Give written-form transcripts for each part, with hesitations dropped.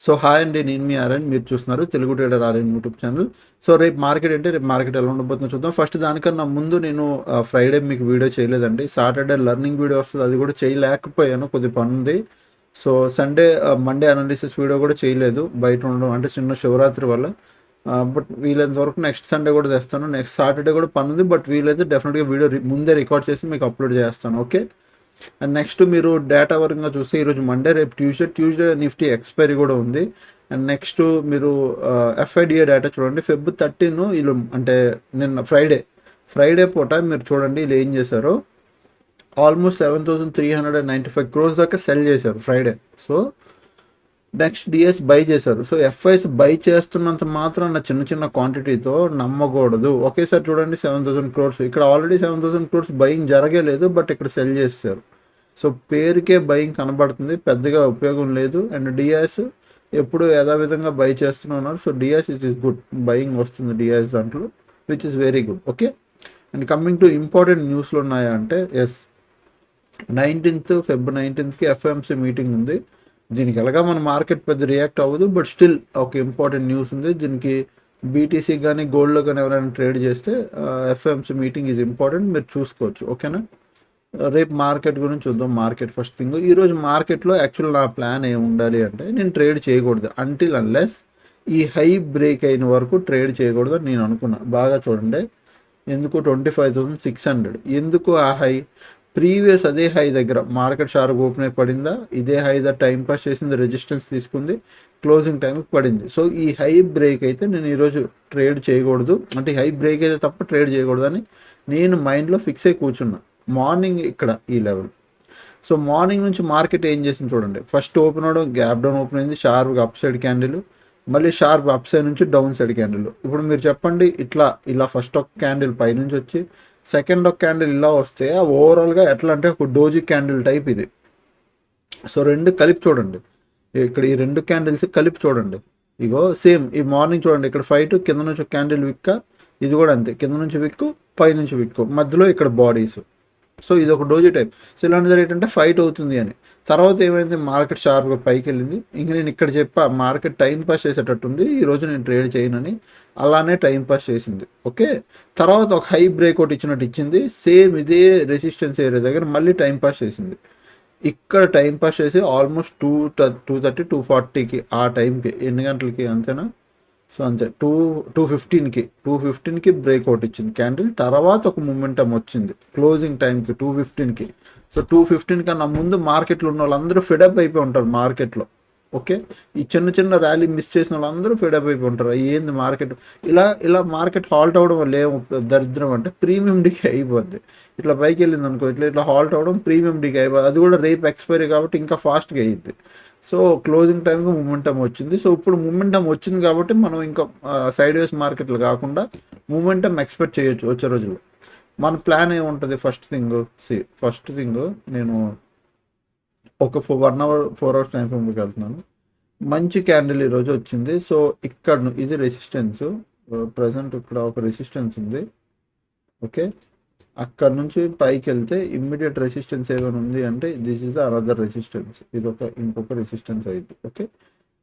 So hi అండి, నేను మీ RN. మీరు చూస్తున్నారు Telugu trader RN YouTube channel. So రేపు మార్కెట్ అంటే రేపు మార్కెట్ ఎలా ఉండబోతుందో చూద్దాం. ఫస్ట్ దానికన్నా ముందు నేను ఫ్రైడే మీకు వీడియో చేయలేదండి. సాటర్డే లర్నింగ్ వీడియో వస్తుంది, అది కూడా చేయలేకపోయాను, కొద్ది పని ఉంది. So Sunday Monday analysis video కూడా చేయలేదు, బయట ఉండడం అంటే చిన్న శివరాత్రి వల్ల. బట్ వీలైనంత వరకు నెక్స్ట్ సండే కూడా తెస్తాను. నెక్స్ట్ సాటర్డే కూడా పని ఉంది, బట్ వీలైతే డెఫినెట్గా వీడియో ముందే రికార్డ్ చేసి మీకు అప్లోడ్ చేస్తాను. ఓకే. అండ్ నెక్స్ట్ మీరు డేటా పరంగా చూస్తే ఈరోజు మండే, రేపు ట్యూస్డే నిఫ్టీ ఎక్స్పైరీ కూడా ఉంది. అండ్ నెక్స్ట్ మీరు ఎఫ్ఐడిఏ డేటా చూడండి. ఫెబ్ 13 వీళ్ళు అంటే నిన్న ఫ్రైడే పూట మీరు చూడండి వీళ్ళు ఏం చేశారో. ఆల్మోస్ట్ 7,395 crores దాకా సెల్ చేశారు Friday. So next DIIs buy చేశారు. సో ఎఫ్ఐస్ బై చేస్తున్నంత మాత్రం చిన్న చిన్న క్వాంటిటీతో నమ్మకూడదు. ఒకేసారి చూడండి 7,000 crores, ఇక్కడ ఆల్రెడీ 7,000 crores బయింగ్ జరగలేదు, బట్ ఇక్కడ సెల్ చేశారు. సో పేరుకే బయింగ్ కనబడుతుంది, పెద్దగా ఉపయోగం లేదు. అండ్ డిఎస్ ఎప్పుడు యథావిధంగా బై చేస్తున్నారు. So DIIs it is good, buying వస్తుంది డిఎస్ దాంట్లో, which is very good. Okay. And coming to important న్యూస్లు ఉన్నాయా అంటే, ఎస్, 19th ఎఫ్ఎంసీ మీటింగ్ ఉంది. దీనికి ఎలాగా మన మార్కెట్ పెద్ద రియాక్ట్ అవ్వదు, బట్ స్టిల్ ఒక ఇంపార్టెంట్ న్యూస్ ఉంది. దీనికి బీటీసీ కానీ గోల్డ్లో కానీ ఎవరైనా ట్రేడ్ చేస్తే ఎఫ్ఎంసీ మీటింగ్ ఈజ్ ఇంపార్టెంట్, మీరు చూసుకోవచ్చు. ఓకేనా. రేపు మార్కెట్ గురించి చూద్దాం. మార్కెట్ ఫస్ట్ థింగ్, ఈరోజు మార్కెట్లో యాక్చువల్ నా ప్లాన్ ఏమి ఉండాలి అంటే, నేను ట్రేడ్ చేయకూడదు అంటిల్ అన్లెస్ ఈ హై బ్రేక్ అయిన వరకు ట్రేడ్ చేయకూడదు అని నేను అనుకున్నా. బాగా చూడండి, ఎందుకు 25,600, ఎందుకు ఆ హై? ప్రీవియస్ అదే హై దగ్గర మార్కెట్ షార్ప్ ఓపెన్ అయి పడిందా, ఇదే హై దగ్గర టైం పాస్ చేసింది, రెసిస్టెన్స్ తీసుకుంది, క్లోజింగ్ టైంకి పడింది. సో ఈ హై బ్రేక్ అయితే నేను ఈరోజు ట్రేడ్ చేయకూడదు, అంటే హై బ్రేక్ అయితే తప్ప ట్రేడ్ చేయకూడదు అని నేను మైండ్లో ఫిక్స్ అయి కూర్చున్నా. మార్నింగ్ ఇక్కడ ఈ లెవెల్. సో మార్నింగ్ నుంచి మార్కెట్ ఏం చేసింది చూడండి. ఫస్ట్ ఓపెన్ అవడం, గ్యాప్ డౌన్ ఓపెన్ అయింది, షార్ప్గా అప్ సైడ్ క్యాండిల్, మళ్ళీ షార్ప్ అప్ సైడ్ నుంచి డౌన్ సైడ్ క్యాండిల్. ఇప్పుడు మీరు చెప్పండి, ఇలా ఫస్ట్ ఒక క్యాండిల్ పైనుంచి వచ్చి సెకండ్ ఒక క్యాండిల్ ఇలా వస్తే ఓవరాల్గా ఎట్లా అంటే ఒక డోజీ క్యాండిల్ టైప్ ఇది. సో రెండు కలిపి చూడండి, ఇక్కడ ఈ రెండు క్యాండిల్స్ కలిపి చూడండి. ఇగో సేమ్ ఈ మార్నింగ్ చూడండి, ఇక్కడ ఫైట్ కింద నుంచి ఒక క్యాండిల్ విక్క, ఇది కూడా అంతే, కింద నుంచి విక్కు పైనుంచి విక్కు, మధ్యలో ఇక్కడ బాడీస్. సో ఇది ఒక డోజీ టైప్. సో ఇలాంటిది ఏంటంటే ఫైట్ అవుతుంది అని. తర్వాత ఏమైంది, మార్కెట్ షార్ప్గా పైకి వెళ్ళింది. ఇంక నేను ఇక్కడ చెప్పా మార్కెట్ టైం పాస్ చేసేటట్టుంది, ఈరోజు నేను ట్రేడ్ చేయనని. అలానే టైం పాస్ చేసింది. ఓకే. తర్వాత ఒక హై బ్రేక్అవుట్ ఇచ్చినట్టు ఇచ్చింది, సేమ్ ఇదే రెసిస్టెన్స్ ఏరియా దగ్గర మళ్ళీ టైం పాస్ చేసింది. ఇక్కడ టైం పాస్ చేసి ఆల్మోస్ట్ 230, 240కి ఆ టైంకి, ఎన్ని గంటలకి అంతేనా? సో అంతే, 215కి బ్రేక్అవుట్ ఇచ్చింది క్యాండిల్. తర్వాత ఒక మూమెంటం వచ్చింది క్లోజింగ్ టైంకి 215కి. సో 215 కన్నా ముందు మార్కెట్లో ఉన్న వాళ్ళందరూ ఫెడప్ అయిపోయి ఉంటారు మార్కెట్లో. ఓకే. ఈ చిన్న చిన్న ర్యాలీ మిస్ చేసిన వాళ్ళందరూ ఫెడప్ అయిపోయి ఉంటారు. ఏంది మార్కెట్ ఇలా మార్కెట్ హాల్ట్ అవ్వడం వల్ల ఏం దరిద్రం అంటే, ప్రీమియం డీకి అయిపోద్ది. ఇట్లా పైకి వెళ్ళింది అనుకో, ఇట్లా హాల్ట్ అవ్వడం ప్రీమియం డీకి అయిపోద్ది. అది కూడా రేపు ఎక్స్పైరీ కాబట్టి ఇంకా ఫాస్ట్గా అయ్యిద్ది. సో క్లోజింగ్ టైంకి మూమెంటం వచ్చింది. సో ఇప్పుడు మూమెంటం వచ్చింది కాబట్టి మనం ఇంకా సైడ్ వేస్ మార్కెట్లు కాకుండా మూమెంటం ఎక్స్పెక్ట్ చేయొచ్చు వచ్చే రోజుల్లో. మన ప్లాన్ ఏముంటుంది? ఫస్ట్ థింగ్ నేను ఒక 1 hour 4 hours టైం ఫ్రేమ్కి వెళ్తున్నాను. మంచి క్యాండిల్ ఈరోజు వచ్చింది. సో ఇక్కడ ఇది రెసిస్టెన్స్, ప్రజెంట్ ఇక్కడ ఒక రెసిస్టెన్స్ ఉంది. ఓకే. అక్కడ నుంచి పైకి వెళ్తే ఇమ్మీడియట్ రెసిస్టెన్స్ ఏమైనా ఉంది అంటే, దిస్ ఈజ్ అనదర్ రెసిస్టెన్స్, ఇది ఇంకొక రెసిస్టెన్స్ అయింది. ఓకే.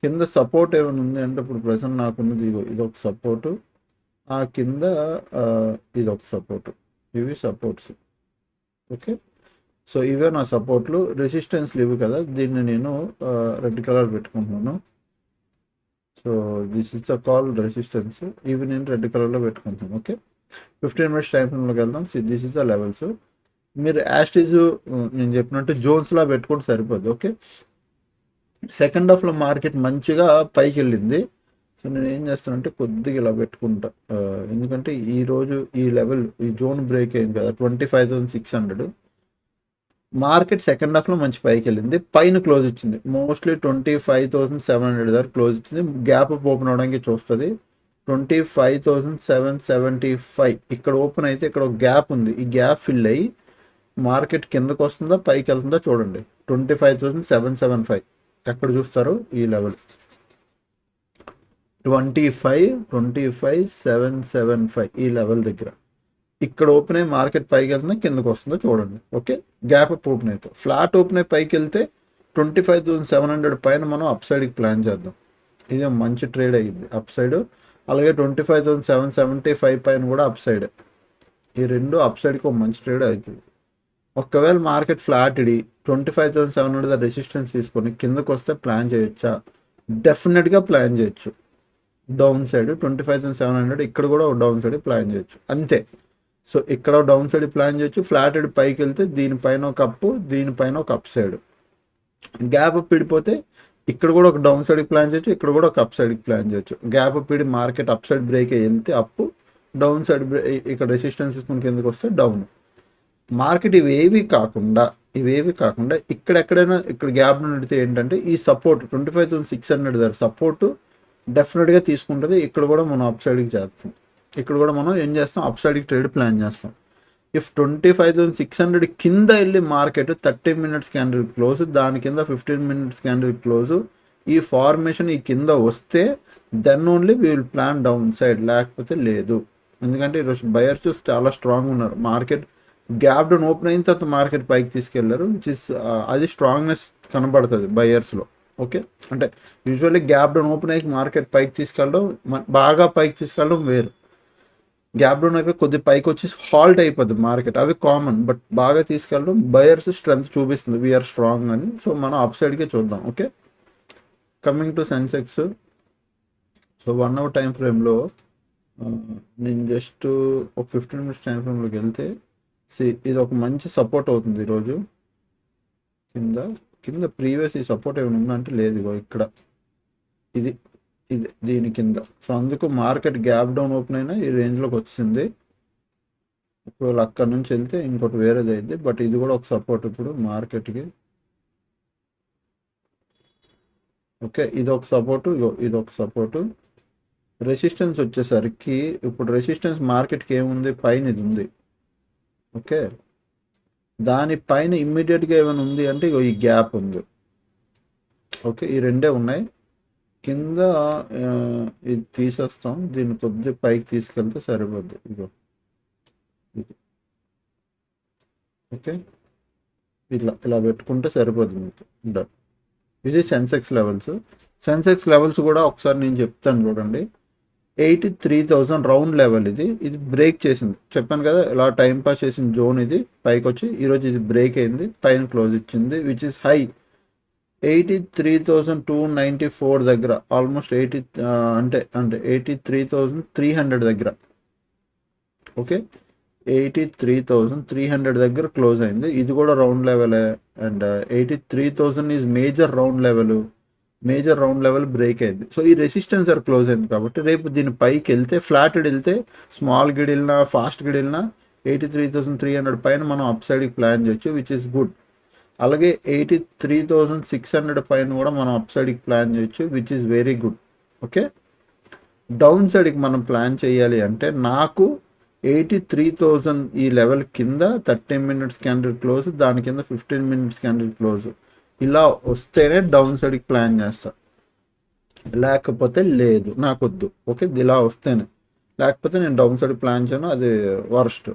కింద సపోర్ట్ ఏమైనా ఉంది అంటే, ఇప్పుడు ప్రజెంట్ నాకున్నది ఇదొక సపోర్టు, ఆ కింద ఇదొక సపోర్టు, ఇవి సపోర్ట్స్. ఓకే. సో ఇవే నా సపోర్ట్లు. రెసిస్టెన్స్లు ఇవి కదా, దీన్ని నేను రెడ్ కలర్ పెట్టుకుంటున్నాను. So this is a call resistance, ఇవి నేను రెడ్ కలర్లో పెట్టుకుంటున్నాను. ఓకే. 15 minutes టైం ఫ్రేమ్లోకి వెళ్దాం. This is the levels. మీరు యాస్టీజ్ నేను చెప్పినట్టు జోన్స్లా పెట్టుకుంటే సరిపోద్ది. ఓకే. సెకండ్ హాఫ్లో మార్కెట్ మంచిగా పైకి వెళ్ళింది. సో నేను ఏం చేస్తానంటే కొద్దిగా ఇలా పెట్టుకుంటా, ఎందుకంటే ఈరోజు ఈ లెవెల్, ఈ జోన్ బ్రేక్ అయింది కదా 25,600. మార్కెట్ సెకండ్ హాఫ్లో మంచి పైకి వెళ్ళింది, పైన క్లోజ్ ఇచ్చింది, మోస్ట్లీ 25,700 దగ్గర క్లోజ్ ఇచ్చింది. గ్యాప్ ఓపెన్ అవడానికి చూస్తుంది 25,775. ఇక్కడ ఓపెన్ అయితే ఇక్కడ ఒక గ్యాప్ ఉంది, ఈ గ్యాప్ ఫిల్ అయ్యి మార్కెట్ కిందకు వస్తుందా పైకి వెళ్తుందా చూడండి. 25,775 ఎక్కడ చూస్తారు? ఈ లెవెల్ 25,775 ఈ లెవెల్ దగ్గర. ఇక్కడ ఓపెన్ అయ్యి మార్కెట్ పైకి వెళ్తుందా కిందకు వస్తుందో చూడండి. ఓకే. గ్యాప్ అప్ ఓపెన్ అయితే, ఫ్లాట్ ఓపెన్ అయ్యి పైకి వెళ్తే 25,700 పైన మనం అప్ సైడ్కి ప్లాన్ చేద్దాం. ఇది మంచి ట్రేడ్ అయ్యింది అప్ సైడ్. అలాగే 25,775 పైన కూడా అప్ సైడ్. ఈ రెండు అప్ సైడ్కి ఒక మంచి ట్రేడ్ అవుతుంది. ఒకవేళ మార్కెట్ ఫ్లాట్ ఇడి 25,700 రెసిస్టెన్స్ తీసుకొని కిందకు వస్తే ప్లాన్ చేయొచ్చా? డెఫినెట్గా ప్లాన్ చేయొచ్చు. డౌన్ సైడ్ 25,700 ఇక్కడ కూడా ఒక డౌన్ సైడ్ ప్లాన్ చేయొచ్చు అంతే. సో ఇక్కడ డౌన్ సైడ్ ప్లాన్ చేయొచ్చు. ఫ్లాట్ ఇడి పైకి వెళ్తే దీనిపైన ఒక అప్పు, దీనిపైన ఒక అప్ సైడ్. గ్యాప్ అప్ ఇడిపోతే ఇక్కడ కూడా ఒక డౌన్ సైడ్కి ప్లాన్ చేయొచ్చు, ఇక్కడ కూడా ఒక అప్ సైడ్కి ప్లాన్ చేయొచ్చు. గ్యాప్ అప్ ఇడి మార్కెట్ అప్ సైడ్ బ్రేక్ వెళ్తే అప్పు, డౌన్ సైడ్ ఇక్కడ రెసిస్టెన్స్ తీసుకుని కిందకి వస్తే డౌన్. మార్కెట్ ఇవేవి కాకుండా ఇక్కడ గ్యాప్ నడితే ఏంటంటే ఈ సపోర్ట్ 25,600 దగ్గర సపోర్ట్ డెఫినెట్గా తీసుకుంటుంది. ఇక్కడ కూడా మనం అప్ సైడ్కి చేస్తాం. ఇక్కడ కూడా మనం ఏం చేస్తాం, అప్ సైడ్కి ట్రేడ్ ప్లాన్ చేస్తాం. ఇఫ్ 25,600 కింద వెళ్ళి మార్కెట్ 30 మినిట్స్ క్యాండిల్ క్లోజ్, దాని కింద 15 మినిట్స్ క్యాండిల్ క్లోజ్, ఈ ఫార్మేషన్ ఈ కింద వస్తే then only we will plan downside, లేకపోతే లేదు. ఎందుకంటే ఈరోజు బయర్స్ చాలా స్ట్రాంగ్ ఉన్నారు. మార్కెట్ గ్యాప్ డౌన్ ఓపెన్ అయిన తర్వాత మార్కెట్ పైకి తీసుకెళ్లారు, విచ్ ఇస్ అది స్ట్రాంగ్నెస్ కనబడుతుంది బయర్స్లో. ఓకే, అంటే యూజువల్లీ గ్యాప్ డౌన్ ఓపెన్ అయ్యి మార్కెట్ పైకి తీసుకెళ్ళడం, బాగా పైకి తీసుకెళ్ళడం వేరు. గ్యాప్ డౌన్ అయిపోయి కొద్ది పైకి వచ్చి హాల్ట్ అయిపోద్ది మార్కెట్, అవి కామన్. బట్ బాగా తీసుకెళ్ళడం బయర్స్ స్ట్రెంత్ చూపిస్తుంది, వీఆర్ స్ట్రాంగ్ అని. సో మనం అప్ సైడ్కే చూద్దాం. Okay, coming to Sensex. So 1 hour time ఫ్రేమ్లో నేను జస్ట్ ఒక 15 మినిట్స్ టైం ఫ్రేమ్లోకి వెళ్తే ఇది ఒక మంచి సపోర్ట్ అవుతుంది ఈరోజు. కింద ప్రీవియస్ ఈ సపోర్ట్ ఏమైనా ఉందంటే లేదు, ఇగో ఇక్కడ ఇది దీని కింద. సో అందుకు మార్కెట్ గ్యాప్ డౌన్ ఓపెన్ అయినా ఈ రేంజ్లోకి వచ్చింది. ఇప్పుడు అక్కడ నుంచి వెళ్తే ఇంకోటి వేరేది అయింది, బట్ ఇది కూడా ఒక సపోర్ట్ ఇప్పుడు మార్కెట్కి. ఓకే, ఇది ఒక సపోర్టు, ఇది ఒక సపోర్టు. రెసిస్టెన్స్ వచ్చేసరికి ఇప్పుడు రెసిస్టెన్స్ మార్కెట్కి ఏముంది, పైన ఇది ఉంది. ఓకే, దానిపైన ఇమ్మీడియట్గా ఏమైనా ఉంది అంటే ఈ గ్యాప్ ఉంది. ఓకే, ఈ రెండే ఉన్నాయి. కింద ఇది తీసేస్తాం, దీన్ని కొద్ది పైకి తీసుకెళ్తే సరిపోద్ది. ఇగో ఇది. ఓకే, ఇలా పెట్టుకుంటే సరిపోద్ది మీకు. డన్. ఇది సెన్సెక్స్ లెవెల్స్. సెన్సెక్స్ లెవెల్స్ కూడా ఒకసారి నేను చెప్తాను చూడండి. 83,000 రౌండ్ లెవెల్. ఇది బ్రేక్ చేసింది, చెప్పాను కదా, ఇలా టైం పాస్ చేసిన జోన్ ఇది పైకి వచ్చి ఈరోజు ఇది బ్రేక్ అయింది, పైన క్లోజ్ ఇచ్చింది, విచ్ ఇస్ హై 83,294 దగ్గర, ఆల్మోస్ట్ 83,300 దగ్గర. ఓకే, 83,300 దగ్గర క్లోజ్ అయింది. ఇది కూడా round level. And 83,000 is major round level break అయింది. సో ఈ రెసిస్టెన్స్ క్లోజ్ అయింది కాబట్టి రేపు దీని పైకి వెళ్తే, ఫ్లాట్ వెళ్తే, స్మాల్ గిడ్ వెళ్ళినా ఫాస్ట్ గిడ్ వెళ్ళినా 83,300 పైన మనం అప్ సైడ్కి ప్లాన్ చేయొచ్చు, విచ్ ఇస్ గుడ్. అలాగే 83,600 పైన కూడా మనం అప్ సైడ్కి ప్లాన్ చేయొచ్చు, which is very good. Okay, down సైడ్కి మనం ప్లాన్ చేయాలి అంటే నాకు 83,000 ఈ లెవెల్ కింద 30 మినిట్స్ క్యాండిల్ క్లోజ్, దాని కింద 15 మినిట్స్ క్యాండిల్ క్లోజ్, ఇలా వస్తేనే డౌన్ సైడ్కి ప్లాన్ చేస్తా, లేకపోతే లేదు, నాకు వద్దు. ఓకే, ఇలా వస్తేనే, లేకపోతే నేను డౌన్ సైడ్ ప్లాన్ చేయను, అది వర్స్ట్.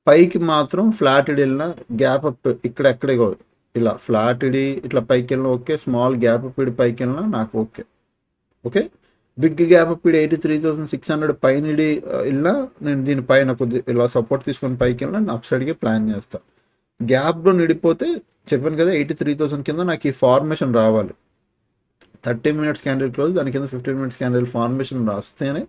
పైకి మాత్రం ఫ్లాట్ ఇడి వెళ్ళినా, గ్యాప్ అప్ ఎక్కడే ఇలా ఫ్లాట్ ఇడి ఇట్లా పైకి వెళ్ళినా ఓకే, స్మాల్ గ్యాప్ అప్ ఇడి పైకి వెళ్ళినా నాకు okay. Okay, big gap up ఇడి 83,600 పైన ఇడి వెళ్ళినా నేను దీనిపైన కొద్ది ఇలా సపోర్ట్ తీసుకొని పైకి వెళ్ళినా నేను అప్ సైడ్కి ప్లాన్ చేస్తాను. గ్యాప్ డౌన్ ఇడిపోతే చెప్పాను కదా 83,000 కింద నాకు ఈ ఫార్మేషన్ రావాలి, 30 మినిట్స్ క్యాండిల్ క్లోజ్, దాని కింద 15 మినిట్స్ క్యాండిల్ ఫార్మేషన్ రాస్తేనే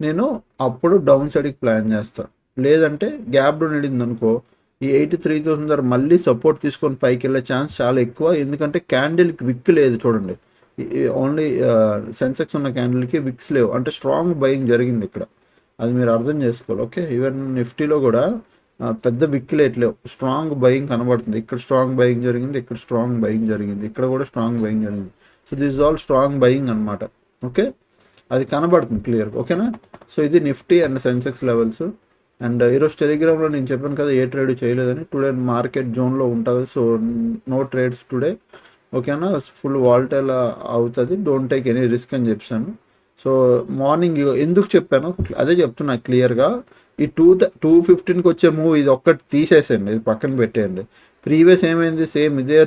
నేను అప్పుడు డౌన్ సైడ్కి ప్లాన్ చేస్తాను. లేదంటే గ్యాప్ డౌన్ ఇడింది అనుకో, ఈ 83,000 దగ్గర మళ్ళీ సపోర్ట్ తీసుకొని పైకి వెళ్ళే ఛాన్స్ చాలా ఎక్కువ. ఎందుకంటే క్యాండిల్కి విక్ లేదు చూడండి, ఓన్లీ సెన్సెక్స్ ఉన్న క్యాండిల్కి విక్స్ లేవు, అంటే స్ట్రాంగ్ బయింగ్ జరిగింది ఇక్కడ, అది మీరు అర్థం చేసుకోవాలి. ఓకే, ఈవెన్ నిఫ్టీలో కూడా పెద్ద విక్కిలేట్లేవు, స్ట్రాంగ్ బయింగ్ కనబడుతుంది. ఇక్కడ స్ట్రాంగ్ బయింగ్ జరిగింది, ఇక్కడ స్ట్రాంగ్ బయింగ్ జరిగింది, ఇక్కడ కూడా స్ట్రాంగ్ బయింగ్ జరిగింది. So this all strong buying అనమాట. ఓకే, అది కనబడుతుంది క్లియర్గా. ఓకేనా, సో ఇది Nifty and Sensex levels. And ఈరోజు టెలిగ్రామ్లో నేను చెప్పాను కదా ఏ ట్రేడ్ చేయలేదని, టుడే మార్కెట్ జోన్లో ఉంటుంది, సో నో ట్రేడ్స్ టుడే. ఓకేనా, ఫుల్ వాల్టైల్ అవుతుంది, డోంట్ టేక్ ఎనీ రిస్క్ అని చెప్పాను. సో మార్నింగ్ ఎందుకు చెప్పాను అదే చెప్తున్నా క్లియర్గా. ఈ 215కి వచ్చే మూవ్ ఇది ఒక్కటి తీసేసేయండి, ఇది పక్కన పెట్టేయండి. ప్రీవియస్ ఏమైంది, సేమ్ ఇదే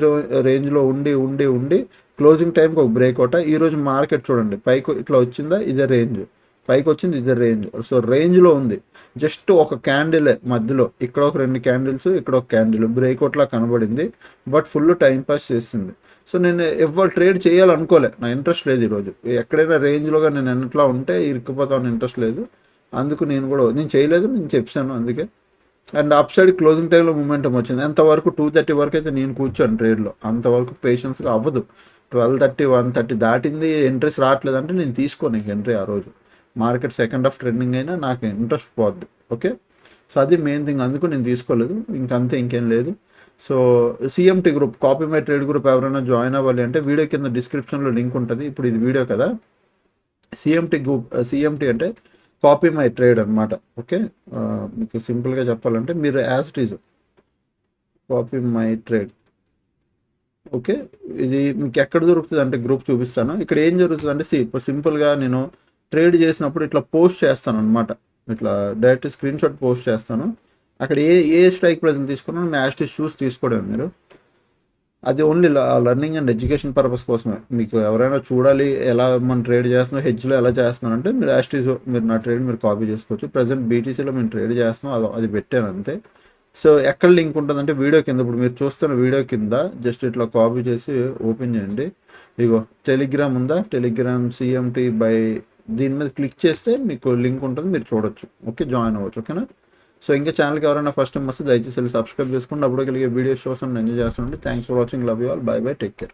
రేంజ్లో ఉండి ఉండి ఉండి క్లోజింగ్ టైంకి ఒక బ్రేక్అవుట్. ఈరోజు మార్కెట్ చూడండి పైకి ఇట్లా వచ్చిందా, ఇదే రేంజ్, పైకి వచ్చింది ఇదే రేంజ్. సో రేంజ్లో ఉంది, జస్ట్ ఒక క్యాండిల్ మధ్యలో, ఇక్కడ ఒక 2 క్యాండిల్స్, ఇక్కడ ఒక క్యాండిల్ బ్రేక్అవుట్లా కనబడింది, బట్ ఫుల్ టైం పాస్ చేసింది. సో నేను ఎవరు ట్రేడ్ చేయాలనుకోలే, నా ఇంట్రెస్ట్ లేదు ఈరోజు. ఎక్కడైనా రేంజ్లోగా నేను ఎట్లా ఉంటే ఇరుక్కుపోతాను, ఇంట్రెస్ట్ లేదు. అందుకు నేను చేయలేదు, నేను చెప్పాను అందుకే. అండ్ అప్ సైడ్ క్లోజింగ్ టైంలో మూమెంటం వచ్చింది. ఎంతవరకు 2:30 వరకు అయితే నేను కూర్చోను ట్రేడ్లో, అంతవరకు పేషెన్స్గా అవ్వదు. 12:30 1:30 దాటింది ఇంట్రెస్ట్ రావట్లేదంటే నేను తీసుకోను ఇంక ఎంట్రీ. ఆ రోజు మార్కెట్ సెకండ్ హాఫ్ ట్రెండింగ్ అయినా నాకు ఇంట్రెస్ట్ పోద్ది. ఓకే, సో అది మెయిన్ థింగ్, అందుకు నేను తీసుకోలేదు, ఇంకంతే, ఇంకేం లేదు. So CMT group, copy my trade group ఎవరైనా జాయిన్ అవ్వాలి అంటే వీడియో కింద డిస్క్రిప్షన్లో లింక్ ఉంటుంది. ఇప్పుడు ఇది వీడియో కదా, సిఎంటీ గ్రూప్, సిఎంటీ అంటే కాపీ మై ట్రేడ్ అనమాట. ఓకే, మీకు సింపుల్గా చెప్పాలంటే మీరు as it is copy my trade. Okay, ఇది మీకు ఎక్కడ దొరుకుతుంది అంటే గ్రూప్ చూపిస్తాను. ఇక్కడ ఏం జరుగుతుంది అంటే ఇప్పుడు సింపుల్గా నేను ట్రేడ్ చేసినప్పుడు ఇట్లా పోస్ట్ చేస్తాను అనమాట, ఇట్లా డైరెక్ట్ స్క్రీన్ షాట్ పోస్ట్ చేస్తాను. అక్కడ ఏ స్ట్రైక్ ప్రైజ్లు తీసుకున్నాను మ్యాచ్ షూస్ తీసుకోవడం మీరు, అది only learning and education purpose కోసమే. మీకు ఎవరైనా చూడాలి ఎలా మనం ట్రేడ్ చేస్తున్నాం, హెడ్జ్లో ఎలా చేస్తున్నాం అంటే మీరు యాస్టీస్ మీరు నా ట్రేడ్ మీరు కాపీ చేసుకోవచ్చు. ప్రజెంట్ బీటీసీలో మేము ట్రేడ్ చేస్తున్నాం, అది పెట్టాను అంతే. సో ఎక్కడ లింక్ ఉంటుందంటే వీడియో కింద, ఇప్పుడు మీరు చూస్తున్న వీడియో కింద జస్ట్ ఇట్లా కాపీ చేసి ఓపెన్ చేయండి. ఇగో టెలిగ్రామ్ ఉందా, టెలిగ్రామ్ సిఎంటీ బై, దీని మీద క్లిక్ చేస్తే మీకు లింక్ ఉంటుంది, మీరు చూడొచ్చు. ఓకే, జాయిన్ అవ్వచ్చు. ఓకేనా, సో ఇంకా ఛానల్కి ఎవరైనా ఫస్ట్ టైం వస్తే దయచేసి సబ్స్క్రైబ్ చేసుకోండి. అప్పుడు కలిగే వీడియోస్ చూస్తాను, ఎంజాయ్ చేస్తానండి. Thanks for watching, love you all, by by, take care.